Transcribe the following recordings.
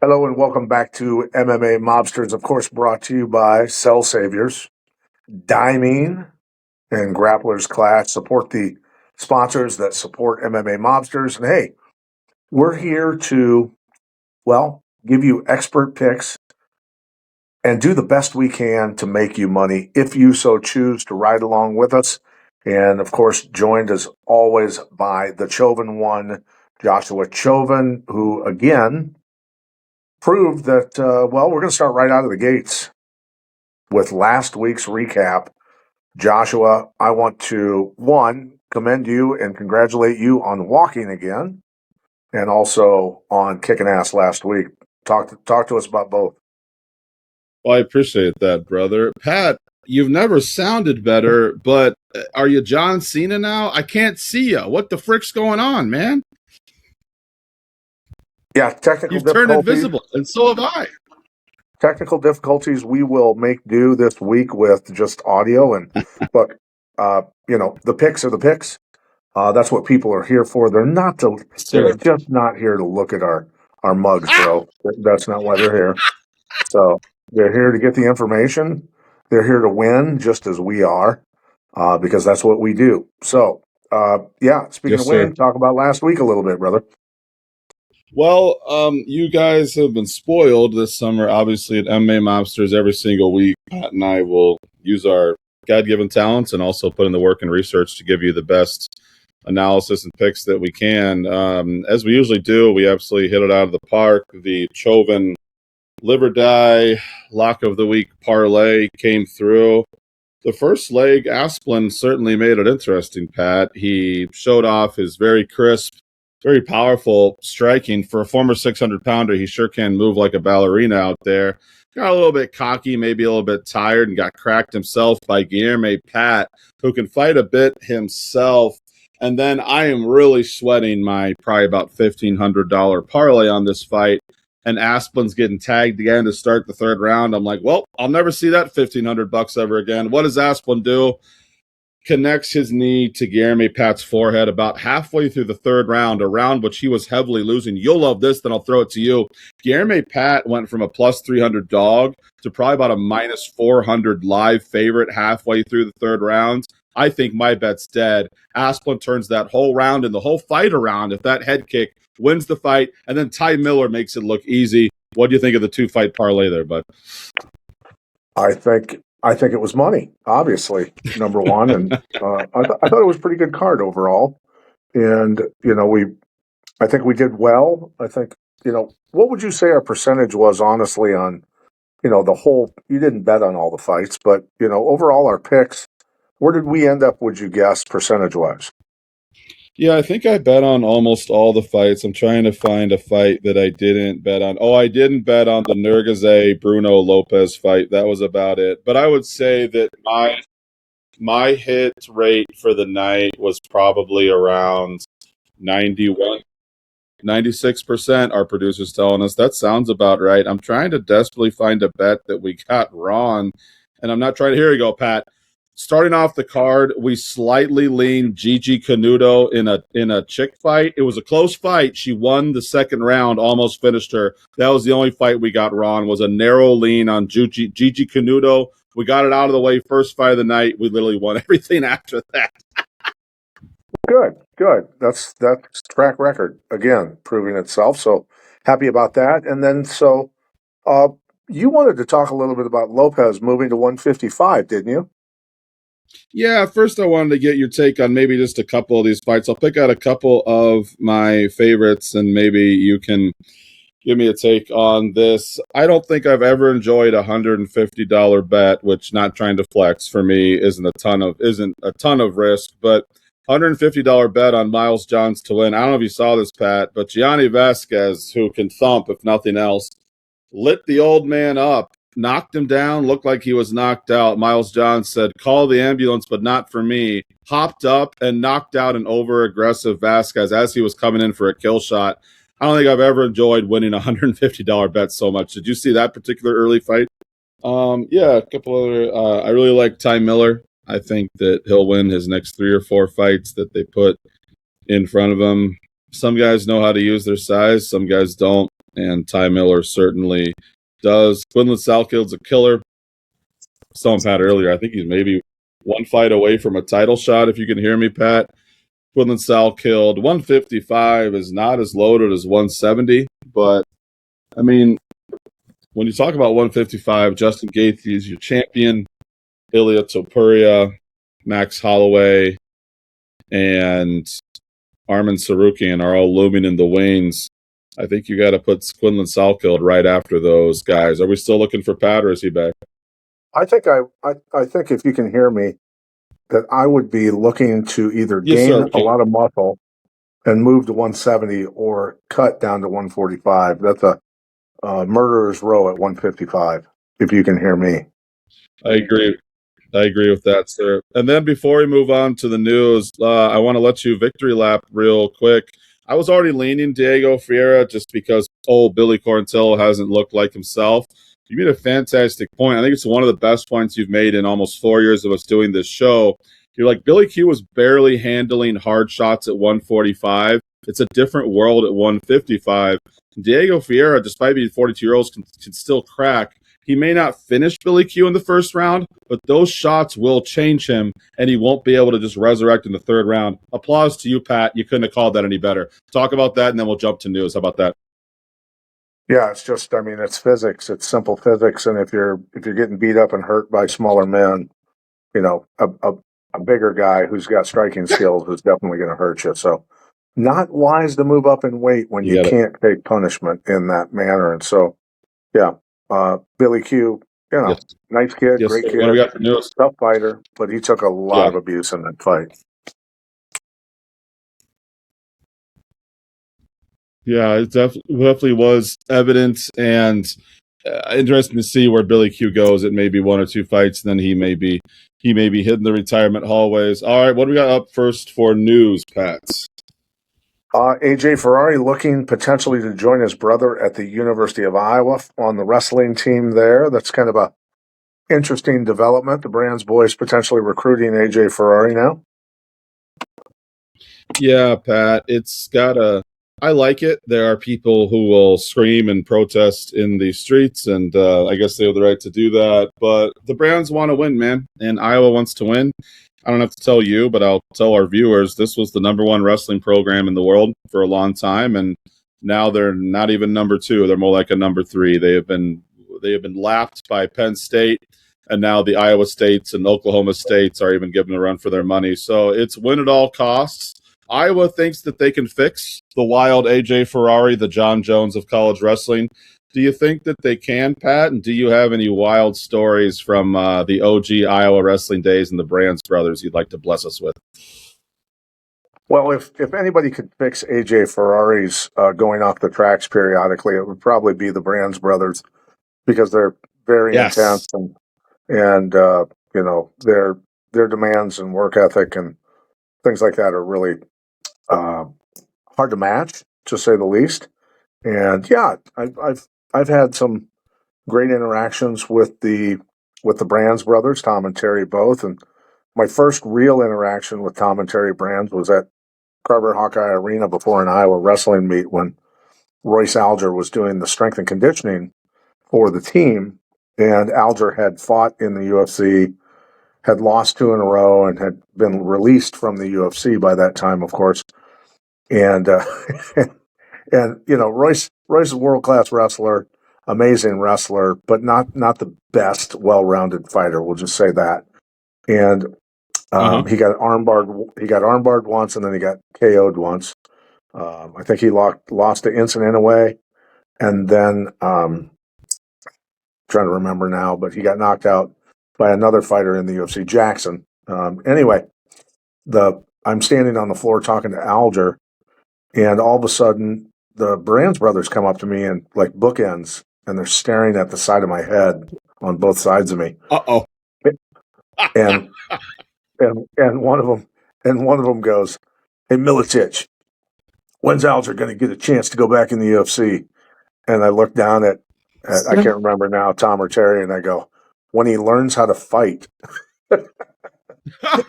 Hello and welcome back to MMA Mobsters, of course, brought to you by Cell Saviors, Diming, and Grapplers Clash. Support the sponsors that support MMA Mobsters. And hey, we're here to, give you expert picks and do the best we can to make you money if you so choose to ride along with us. And of course, joined as always by the Choven one, Joshua Choven, who again proved that, we're going to start right out of the gates with last week's recap. Joshua, I want to, one, commend you and congratulate you on walking again and also on kicking ass last week. Talk to us about both. Well, I appreciate that, brother. Pat, you've never sounded better, but are you John Cena now? I can't see you. What the frick's going on, man? Yeah, technical You've turned difficulties. invisible, and so have I. Technical difficulties we will make do this week with just audio. And look, the picks are the picks. That's what people are here for. They're just not here to look at our mugs, bro. That's not why they're here. So they're here to get the information. They're here to win just as we are, because that's what we do. So, speaking Yes, of winning, talk about last week a little bit, brother. Well, you guys have been spoiled this summer, obviously, at MMA Mobsters every single week. Pat and I will use our God-given talents and also put in the work and research to give you the best analysis and picks that we can. As we usually do, we absolutely hit it out of the park. The Choven Live or Die Lock of the Week parlay came through. The first leg, Asplin certainly made it interesting, Pat. He showed off his very crisp, very powerful striking. For a former 600-pounder, he sure can move like a ballerina out there. Got a little bit cocky, maybe a little bit tired, and got cracked himself by Guilherme Pat, who can fight a bit himself. And then I am really sweating my probably about $1,500 parlay on this fight. And Asplin's getting tagged again to start the third round. I'm like, well, I'll never see that $1,500 ever again. What does Asplin do? Connects his knee to Guilherme Pat's forehead about halfway through the third round, a round which he was heavily losing. You'll love this, then I'll throw it to you. Guilherme Pat went from a plus 300 dog to probably about a minus 400 live favorite halfway through the third round. I think my bet's dead. Asplin turns that whole round and the whole fight around if that head kick wins the fight, and then Ty Miller makes it look easy. What do you think of the two-fight parlay there, bud? I think it was money, obviously, number one, and I thought it was a pretty good card overall. And I think we did well. I think what would you say our percentage was, honestly, on the whole? You didn't bet on all the fights, but overall our picks. Where did we end up? Would you guess percentage-wise? Yeah, I think I bet on almost all the fights. I'm trying to find a fight that I didn't bet on. Oh, I didn't bet on the Nurgaze Bruno Lopez fight. That was about it. But I would say that my hit rate for the night was probably around 91, 96%. Our producer's telling us that sounds about right. I'm trying to desperately find a bet that we got wrong. And I'm not trying to, here you go, Pat. Starting off the card, we slightly leaned Gigi Canuto in a chick fight. It was a close fight. She won the second round, almost finished her. That was the only fight we got wrong, was a narrow lean on Gigi Canuto. We got it out of the way. First fight of the night. We literally won everything after that. Good. That's track record again, proving itself. So happy about that. And then you wanted to talk a little bit about Lopez moving to 155, didn't you? Yeah, first I wanted to get your take on maybe just a couple of these fights. I'll pick out a couple of my favorites, and maybe you can give me a take on this. I don't think I've ever enjoyed a $150 bet, which, not trying to flex, for me isn't a ton of risk, but $150 bet on Miles Johns to win. I don't know if you saw this, Pat, but Gianni Vasquez, who can thump if nothing else, lit the old man up, knocked him down, looked like he was knocked out. Miles Johns said, call the ambulance, but not for me. Hopped up and knocked out an over-aggressive Vasquez as he was coming in for a kill shot. I don't think I've ever enjoyed winning a $150 bet so much. Did you see that particular early fight? Yeah, a couple other. I really like Ty Miller. I think that he'll win his next 3 or 4 fights that they put in front of him. Some guys know how to use their size. Some guys don't. and Ty Miller certainly does. Quinlan Salkild's a killer. I was telling Pat earlier, I think he's maybe one fight away from a title shot, if you can hear me, Pat. Quinlan Salkild, 155 is not as loaded as 170, but, I mean, when you talk about 155, Justin Gaethje is your champion, Ilya Topuria, Max Holloway, and Arman Sarukian are all looming in the wings. I think you got to put Quinlan Salkild right after those guys. Are we still looking for Pat, or is he back? I think I think if you can hear me, that I would be looking to either Yes, gain sir. a lot of muscle and move to 170 or cut down to 145. That's a murderer's row at 155, if you can hear me. I agree. I agree with that, sir. And then before we move on to the news, I want to let you victory lap real quick. I was already leaning Diego Ferreira just because old Billy Quarantillo hasn't looked like himself. You made a fantastic point. I think it's one of the best points you've made in almost 4 years of us doing this show. You're like, Billy Q was barely handling hard shots at 145. It's a different world at 155. Diego Ferreira, despite being 42 years old, can still crack. He may not finish Billy Q in the first round, but those shots will change him, and he won't be able to just resurrect in the third round. Applause to you, Pat. You couldn't have called that any better. Talk about that, and then we'll jump to news. How about that? Yeah, it's just, I mean, it's physics. It's simple physics, and if you're getting beat up and hurt by smaller men, you know, a bigger guy who's got striking skills is definitely going to hurt you. So, not wise to move up in weight when you can't take punishment in that manner. And so, yeah, Billy Q, Yes. nice kid, Yes, great sir. kid, What do we got for news? tough fighter, but he took a lot of abuse in that fight. Yeah, it definitely was evident, and interesting to see where Billy Q goes. It may be one or two fights, and then he may be hitting the retirement hallways. All right, what do we got up first for news, Pat? AJ Ferrari looking potentially to join his brother at the University of Iowa on the wrestling team there. That's kind of a interesting development. The Brands boys potentially recruiting AJ Ferrari now. Yeah, Pat, I like it. There are people who will scream and protest in the streets, and I guess they have the right to do that. But the Browns want to win, man, and Iowa wants to win. I don't have to tell you, but I'll tell our viewers, this was the number one wrestling program in the world for a long time, and now they're not even number two. They're more like a number three. They have been lapped by Penn State, and now the Iowa States and Oklahoma States are even given a run for their money. So it's win at all costs. Iowa thinks that they can fix the wild AJ Ferrari, the John Jones of college wrestling. Do you think that they can, Pat? And do you have any wild stories from the OG Iowa wrestling days and the Brands brothers you'd like to bless us with? Well, if anybody could fix AJ Ferrari's going off the tracks periodically, it would probably be the Brands brothers, because they're very intense and their demands and work ethic and things like that are really hard to match, to say the least. And yeah, I've had some great interactions with the Brands brothers, Tom and Terry both. And my first real interaction with Tom and Terry Brands was at Carver Hawkeye Arena before an Iowa wrestling meet when Royce Alger was doing the strength and conditioning for the team. And Alger had fought in the UFC, had lost two in a row, and had been released from the UFC by that time, of course. And and Royce is a world class wrestler, amazing wrestler, but not the best well rounded fighter. We'll just say that. And he got armbarred. He got armbarred once, and then he got KO'd once. I think he lost to Incident away, and then trying to remember now, but he got knocked out by another fighter in the UFC, Jackson. Anyway, I'm standing on the floor talking to Alger, and all of a sudden, the Brands brothers come up to me and like bookends, and they're staring at the side of my head on both sides of me. Uh-oh. And one of them goes, "Hey, Milicic, when's Alger going to get a chance to go back in the UFC?" And I look down at I can't remember now, Tom or Terry, and I go, "When he learns how to fight."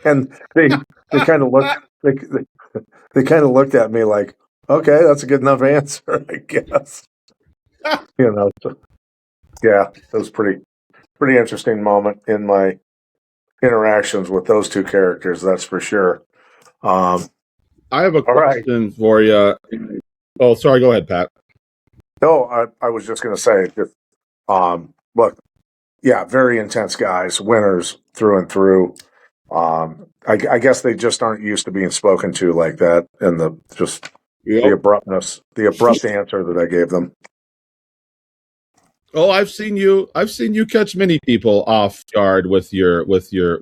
And they kind of looked they kind of looked at me like, "Okay, that's a good enough answer, I guess." So, yeah, it was pretty interesting moment in my interactions with those two characters. That's for sure. I have a All right. question for you. Oh, sorry. Go ahead, Pat. No, I was just going to say, look, yeah, very intense guys, winners through and through. I guess they just aren't used to being spoken to like that, and the Yep. abruptness, the abrupt answer that I gave them. Oh, I've seen you. I've seen you catch many people off guard with your with your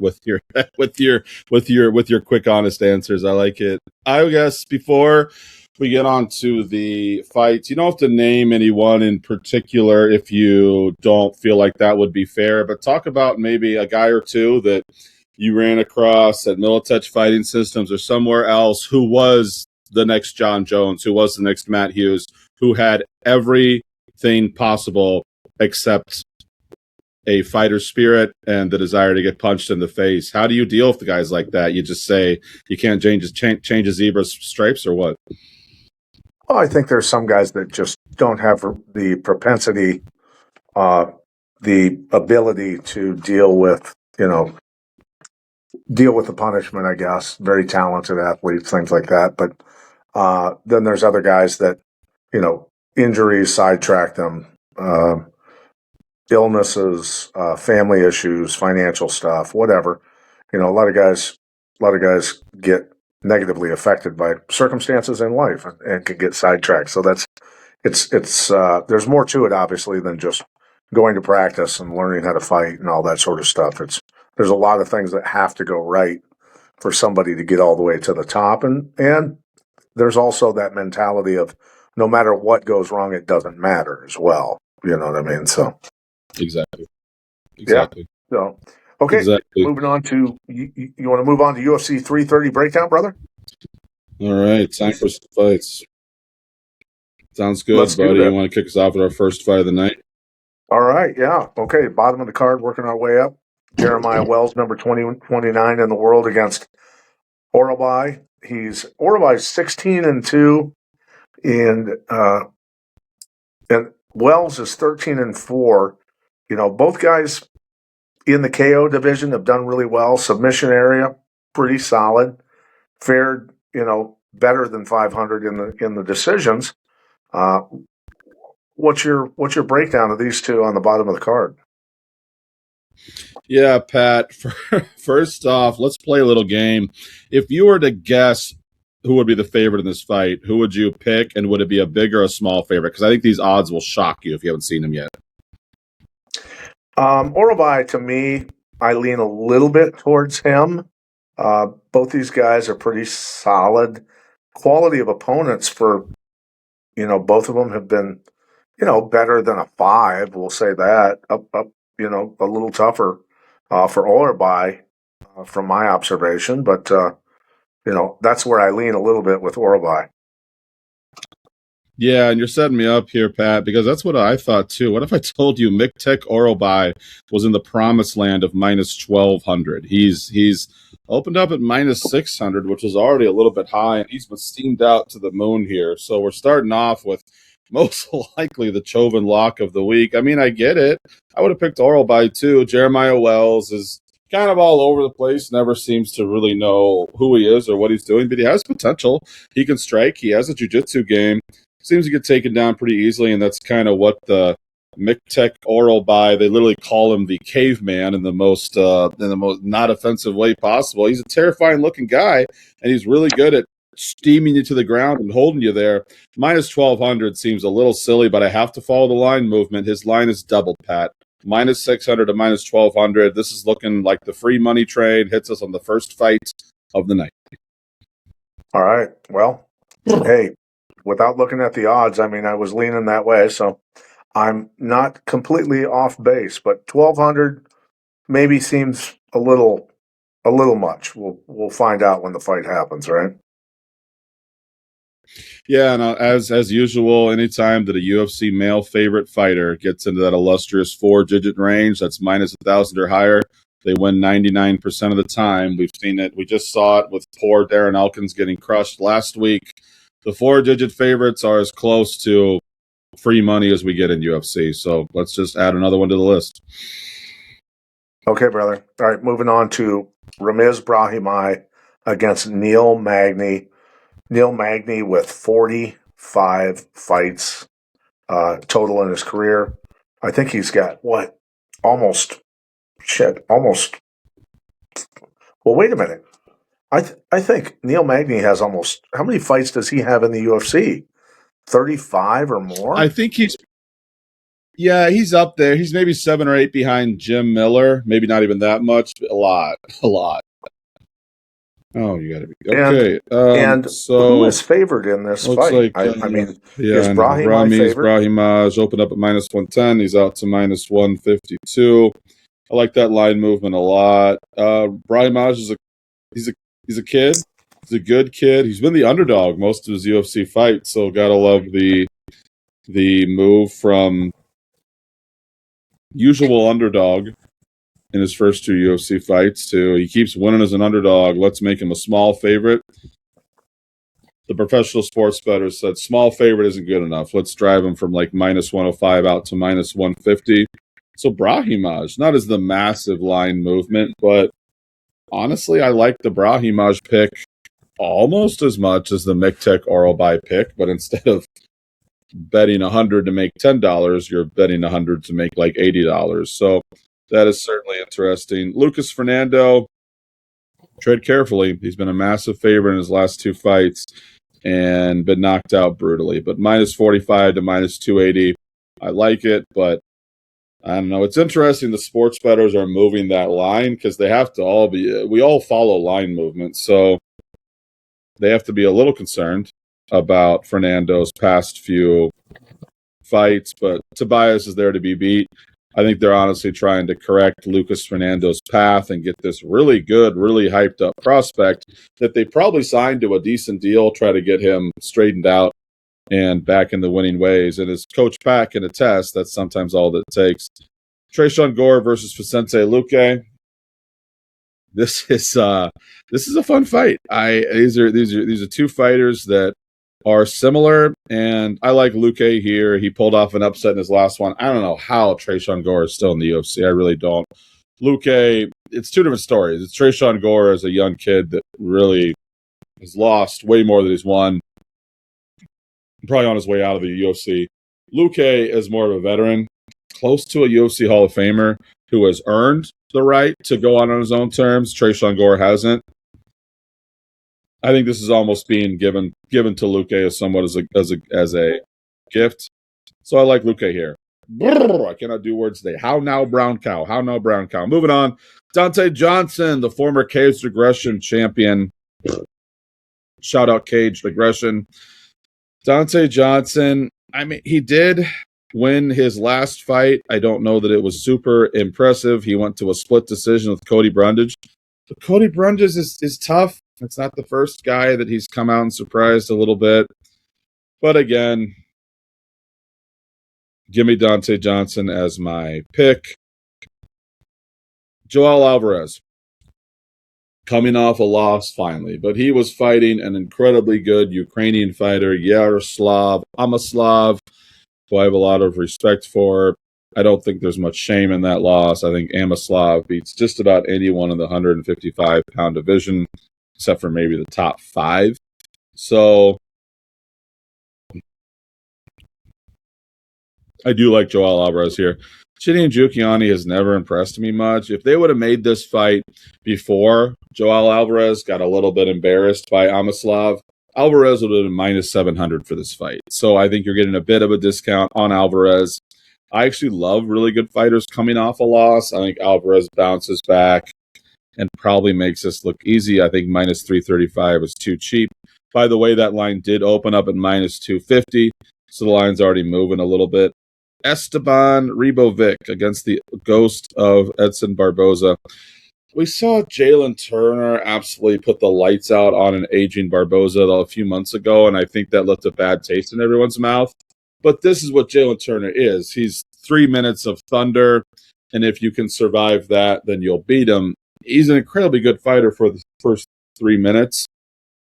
quick, honest answers. I like it. I guess before we get on to the fights, you don't have to name anyone in particular if you don't feel like that would be fair. But talk about maybe a guy or two that you ran across at Militech Fighting Systems or somewhere else who was the next John Jones, who was the next Matt Hughes, who had everything possible except a fighter spirit and the desire to get punched in the face. How do you deal with the guys like that? You just say you can't change a zebra's stripes, or what? Well, I think there's some guys that just don't have the propensity, the ability to deal with the punishment. I guess very talented athletes, things like that. But then there's other guys that injuries sidetrack them. Illnesses, family issues, financial stuff, whatever. A lot of guys get negatively affected by circumstances in life and can get sidetracked. So it's there's more to it obviously than just going to practice and learning how to fight and all that sort of stuff. There's a lot of things that have to go right for somebody to get all the way to the top, and there's also that mentality of no matter what goes wrong, it doesn't matter as well. You know what I mean? So. Exactly. Yeah. So, okay. Exactly. Moving on to you want to move on to UFC 330 breakdown, brother? All right. Time for some fights. Sounds good, Let's buddy. You want to kick us off with our first fight of the night? All right. Yeah. Okay. Bottom of the card, working our way up. Jeremiah Wells, number 29 in the world against Orobai. Orobai's 16-2, and Wells is 13-4. Both guys in the KO division have done really well. Submission area, pretty solid. Fared, better than 500 in the decisions. What's your breakdown of these two on the bottom of the card? Yeah, Pat. First off, let's play a little game. If you were to guess who would be the favorite in this fight, who would you pick, and would it be a big or a small favorite? Because I think these odds will shock you if you haven't seen them yet. Orobai, to me, I lean a little bit towards him. Both these guys are pretty solid. Quality of opponents for, both of them have been, better than a 5. We'll say that. Up, a little tougher for Orobai from my observation. But, that's where I lean a little bit with Orobai. Yeah, and you're setting me up here, Pat, because that's what I thought too. What if I told you Miktek Orobai was in the promised land of minus 1,200? He's opened up at minus 600, which is already a little bit high, and he's been steamed out to the moon here. So we're starting off with most likely the Chauvin lock of the week. I mean, I get it. I would have picked Orobai too. Jeremiah Wells is kind of all over the place, never seems to really know who he is or what he's doing, but he has potential. He can strike. He has a jiu-jitsu game. Seems to get taken down pretty easily, and that's kind of what the Miktek Orobai, they literally call him the caveman in the most not offensive way possible. He's a terrifying looking guy, and he's really good at steaming you to the ground and holding you there. Minus 1,200 seems a little silly, but I have to follow the line movement. His line is doubled, Pat. Minus 600 to minus 1,200. This is looking like the free money trade hits us on the first fight of the night. All right. Well, hey, without looking at the odds, I mean, I was leaning that way, so I'm not completely off base, but 1,200 maybe seems a little much. We'll find out when the fight happens, right? Yeah, and as usual, anytime that a UFC male favorite fighter gets into that illustrious 4-digit range, that's minus 1,000 or higher, they win 99% of the time. We've seen it. We just saw it with poor Darren Elkins getting crushed last week. The 4-digit favorites are as close to free money as we get in UFC. So let's just add another one to the list. Okay, brother. All right, moving on to Ramiz Brahimaj against Neil Magny. Neil Magny with 45 fights total in his career. I think he's got, almost. Well, wait a minute. I think Neil Magny has almost, how many fights does he have in the UFC? 35 or more? I think he's up there. He's maybe 7 or 8 behind Jim Miller. Maybe not even that much, but a lot. Oh, you got to be okay. And so who is favored in this fight? Like, I mean, yeah, is Brahimaj favored? Brahimaj opened up at minus 110. He's out to minus 152. I like that line movement a lot. Brahimaj is he's a kid. He's a good kid. He's been the underdog most of his UFC fights, so gotta love the move from usual underdog in his first 2 UFC fights to he keeps winning as an underdog. Let's make him a small favorite. The professional sports bettors said small favorite isn't good enough. Let's drive him from like minus 105 out to minus 150. So Brahimaj, not as the massive line movement, but honestly, I like the Brahimaj pick almost as much as the Miktek oral buy pick, but instead of betting $100 to make $10, you're betting $100 to make like $80. So that is certainly interesting. Lucas Fernando, tread carefully. He's been a massive favorite in his last 2 fights and been knocked out brutally. But minus 45 to minus 280, I like it, but I don't know. It's interesting the sports bettors are moving that line because they have to all be, we all follow line movement. So they have to be a little concerned about Fernando's past few fights, but Tobias is there to be beat. I think they're honestly trying to correct Lucas Fernando's path and get this really good, really hyped up prospect that they probably signed to a decent deal, try to get him straightened out and back in the winning ways. And as Coach Pat can attest, that's sometimes all that it takes. Tresean Gore versus Vicente Luque. This is a fun fight. These are 2 fighters that are similar, and I like Luque here. He pulled off an upset in his last one. I don't know how Tresean Gore is still in the UFC. I really don't. Luque, it's 2 different stories. It's Tresean Gore as a young kid that really has lost way more than he's won. Probably on his way out of the UFC. Luque is more of a veteran, close to a UFC Hall of Famer who has earned the right to go on his own terms. Tresean Gore hasn't. I think this is almost being given to Luque as somewhat as a gift. So I like Luque here. I cannot do words today. How now, brown cow? How now, brown cow? Moving on. Dante Johnson, the former Caged Aggression champion. Shout out Caged Aggression. Dante Johnson, I mean, he did win his last fight. I don't know that it was super impressive. He went to a split decision with Cody Brundage. But Cody Brundage is tough. It's not the first guy that he's come out and surprised a little bit. But again, give me Dante Johnson as my pick. Joel Alvarez, coming off a loss finally, but he was fighting an incredibly good Ukrainian fighter, Yaroslav Amaslav, who I have a lot of respect for. I don't think there's much shame in that loss. I think Amaslav beats just about anyone in the 155-pound division, except for maybe the top 5. So I do like Joel Alvarez here. Chidi Njokiani has never impressed me much. If they would have made this fight before Joel Alvarez got a little bit embarrassed by Amaslav, Alvarez would have been minus 700 for this fight. So I think you're getting a bit of a discount on Alvarez. I actually love really good fighters coming off a loss. I think Alvarez bounces back and probably makes this look easy. I think minus 335 is too cheap. By the way, that line did open up at minus 250, so the line's already moving a little bit. Esteban Ribovic against the ghost of Edson Barboza. We saw Jalen Turner absolutely put the lights out on an aging Barboza a few months ago, and I think that left a bad taste in everyone's mouth. But this is what Jalen Turner is. He's 3 minutes of thunder, and if you can survive that, then you'll beat him. He's an incredibly good fighter for the first 3 minutes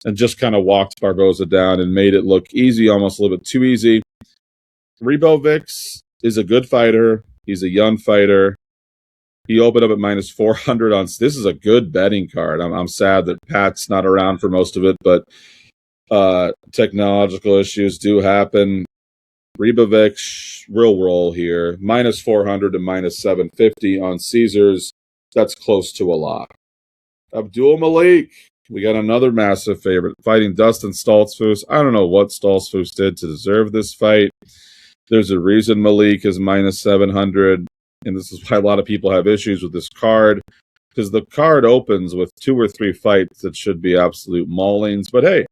and just kind of walked Barboza down and made it look easy, almost a little bit too easy. Ribovics is a good fighter. He's a young fighter. He opened up at minus 400 on. This is a good betting card. I'm sad that Pat's not around for most of it, but technological issues do happen. Ribovic, real roll here. Minus 400 to minus 750 on Caesars. That's close to a lock. Abdul Malik, we got another massive favorite, fighting Dustin Stoltzfus. I don't know what Stoltzfus did to deserve this fight. There's a reason Malik is minus 700, and this is why a lot of people have issues with this card, because the card opens with 2 or 3 fights that should be absolute maulings. But hey,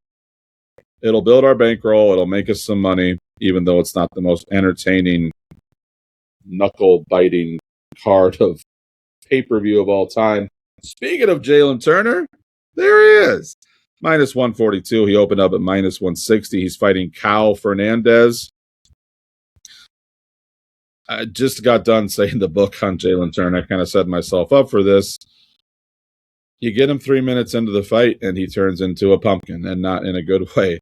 it'll build our bankroll. It'll make us some money, even though it's not the most entertaining, knuckle-biting card of pay-per-view of all time. Speaking of Jalen Turner, there he is. Minus 142. He opened up at minus 160. He's fighting Cal Fernandez. I just got done saying the book on Jalen Turner. I kind of set myself up for this. You get him 3 minutes into the fight, and he turns into a pumpkin, and not in a good way.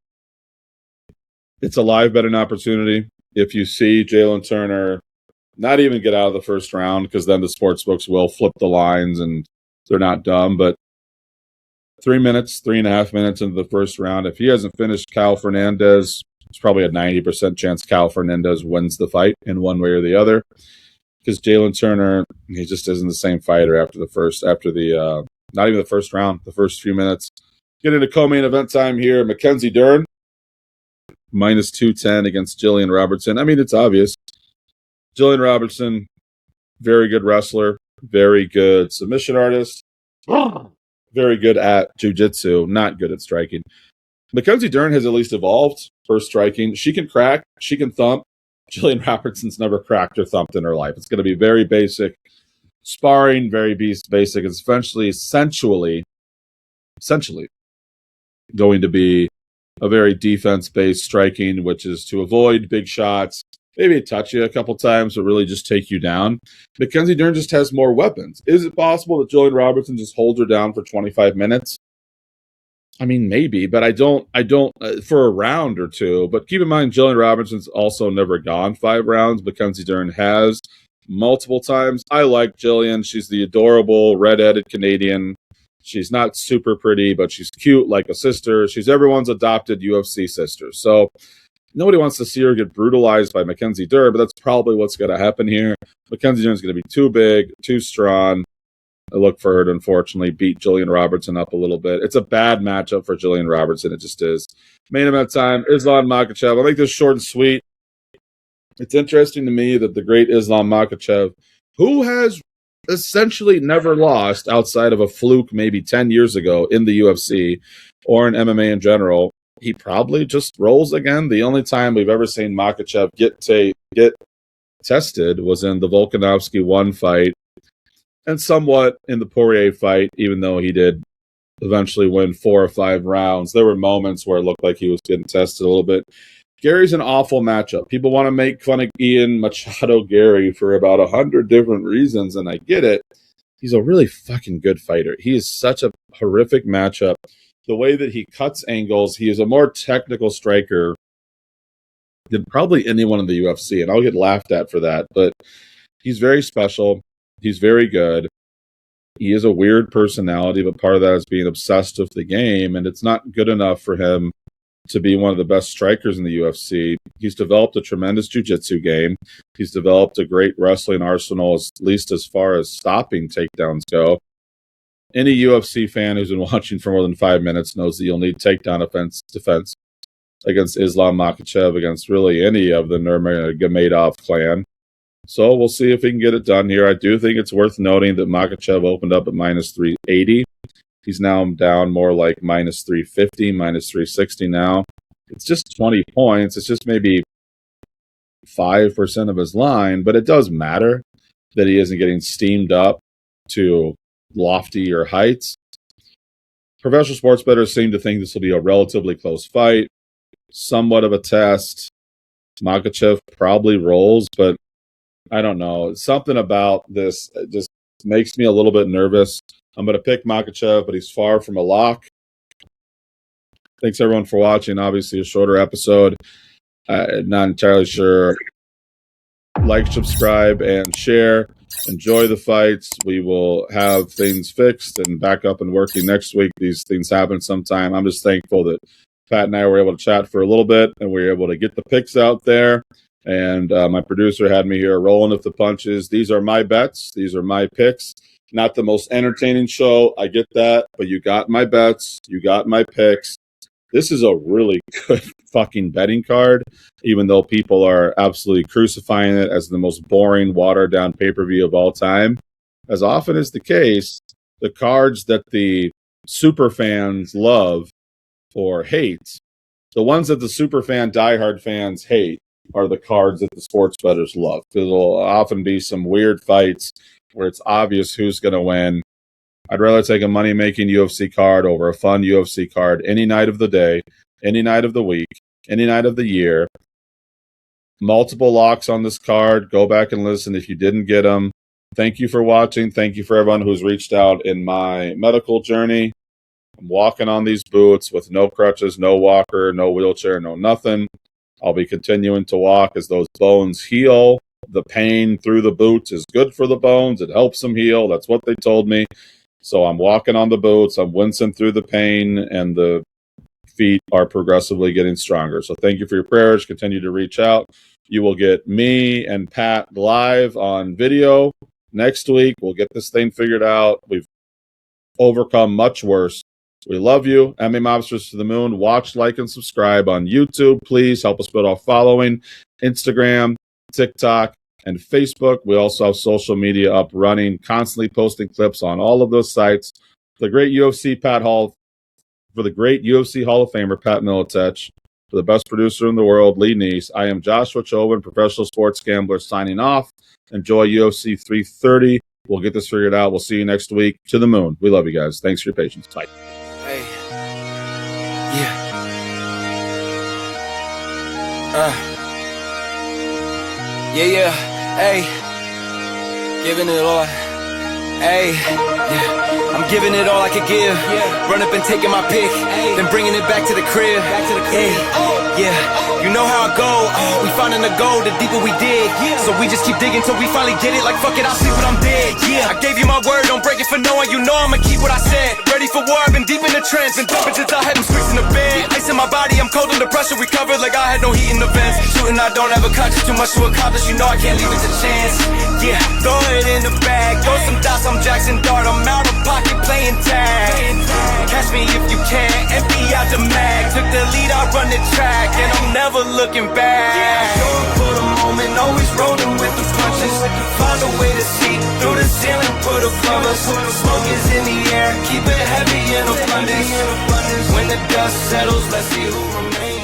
It's a live betting opportunity. If you see Jalen Turner not even get out of the first round, because then the sportsbooks will flip the lines, and they're not dumb, but 3 minutes, 3.5 minutes into the first round, if he hasn't finished Cal Fernandez, it's probably a 90% chance Cal Fernandez wins the fight in one way or the other, because Jalen Turner, he just isn't the same fighter after not even the first round, the first few minutes. Get into co-main event time here. Mackenzie Dern, minus 210 against Jillian Robertson. I mean, it's obvious. Jillian Robertson, very good wrestler, very good submission artist, very good at jiu-jitsu, not good at striking. Mackenzie Dern has at least evolved for striking. She can crack, she can thump. Jillian Robertson's never cracked or thumped in her life. It's going to be very basic sparring, very basic. It's essentially going to be a very defense-based striking, which is to avoid big shots, maybe touch you a couple times, but really just take you down. Mackenzie Dern just has more weapons. Is it possible that Jillian Robertson just holds her down for 25 minutes? I mean, maybe, but I don't for a round or two. But keep in mind, Jillian Robertson's also never gone 5 rounds. Mackenzie Dern has multiple times. I like Jillian. She's the adorable red-headed Canadian. She's not super pretty, but she's cute like a sister. She's everyone's adopted UFC sister. So nobody wants to see her get brutalized by Mackenzie Dern, but that's probably what's going to happen here. Mackenzie Dern's going to be too big, too strong. I look for her to unfortunately beat Jillian Robertson up a little bit. It's a bad matchup for Jillian Robertson. It just is. Main event time, Islam Makhachev. I'll make this short and sweet. It's interesting to me that the great Islam Makhachev, who has essentially never lost outside of a fluke maybe 10 years ago in the UFC or in MMA in general, he probably just rolls again. The only time we've ever seen Makhachev get tested was in the Volkanovski 1 fight and somewhat in the Poirier fight, even though he did eventually win 4 or 5 rounds. There were moments where it looked like he was getting tested a little bit. Gary's an awful matchup. People want to make fun of Ian Machado Garry for about 100 different reasons, and I get it. He's a really fucking good fighter. He is such a horrific matchup. The way that he cuts angles, he is a more technical striker than probably anyone in the UFC, and I'll get laughed at for that, but he's very special. He's very good. He is a weird personality, but part of that is being obsessed with the game, and it's not good enough for him to be one of the best strikers in the UFC. He's developed a tremendous jiu-jitsu game. He's developed a great wrestling arsenal, at least as far as stopping takedowns go. Any UFC fan who's been watching for more than 5 minutes knows that you'll need takedown defense against Islam Makhachev, against really any of the Nurmagomedov clan. So we'll see if he can get it done here. I do think it's worth noting that Makhachev opened up at minus 380. He's now down more like minus 350, minus 360 now. It's just 20 points. It's just maybe 5% of his line, but it does matter that he isn't getting steamed up to loftier heights. Professional sports bettors seem to think this will be a relatively close fight, somewhat of a test. Makhachev probably rolls, but I don't know. Something about this just makes me a little bit nervous. I'm going to pick Makhachev, but he's far from a lock. Thanks, everyone, for watching. Obviously, a shorter episode. Not entirely sure like, subscribe, and share. Enjoy the fights. We will have things fixed and back up and working next week. These things happen sometime. I'm just thankful that Pat and I were able to chat for a little bit, and we were able to get the picks out there. And my producer had me here rolling with the punches. These are my bets. These are my picks. Not the most entertaining show. I get that. But you got my bets. You got my picks. This is a really good fucking betting card, even though people are absolutely crucifying it as the most boring, watered-down pay-per-view of all time. As often is the case, the cards that the super fans love or hate, the ones that the super fan, diehard fans hate, are the cards that the sports bettors love. Because there'll often be some weird fights where it's obvious who's going to win. I'd rather take a money-making UFC card over a fun UFC card any night of the day, any night of the week, any night of the year. Multiple locks on this card. Go back and listen if you didn't get them. Thank you for watching. Thank you for everyone who's reached out in my medical journey. I'm walking on these boots with no crutches, no walker, no wheelchair, no nothing. I'll be continuing to walk as those bones heal. The pain through the boots is good for the bones. It helps them heal. That's what they told me. So I'm walking on the boots. I'm wincing through the pain, and the feet are progressively getting stronger. So thank you for your prayers. Continue to reach out. You will get me and Pat live on video next week. We'll get this thing figured out. We've overcome much worse. We love you. MMA Mobsters to the moon. Watch, like, and subscribe on YouTube. Please help us build our following. Instagram, TikTok, and Facebook. We also have social media up running, constantly posting clips on all of those sites. For the great UFC Hall of Famer, Pat Militech, for the best producer in the world, Lee Neese, I am Joshua Chobin, professional sports gambler, signing off. Enjoy UFC 330. We'll get this figured out. We'll see you next week. To the moon. We love you guys. Thanks for your patience. Bye. Hey. Yeah. Hey. Giving it all. Hey. Yeah. I'm giving it all I could give. Run up and taking my pick. Then bringing it back to the crib. Hey. Yeah. You know how I go. We finding the gold, the deeper we dig. So we just keep digging till we finally get it. Like fuck it, I'll sleep when I'm dead. Yeah. I gave you my word, don't break it for no one. You know I'ma keep what I said. Ready for war, I've been deep in the trance. Been jumping since I had them streaks in the bed. Ice in my body, I'm cold under pressure. Recovered like I had no heat in the vents. Shooting, I don't ever conscious, too much to accomplish. You know I can't leave it to chance. Yeah. Throw it in the bag. Throw some dots, I'm Jackson Dart. I'm out of pocket playing tag. Catch me if you can. Empty out the mag. Took the lead, I run the track. And I'm never looking back. Going for the moment, always rolling with the punches. Find a way to see through the ceiling, put a covers. Smoke is in the air, keep it heavy in abundance. When the dust settles, let's see who remains.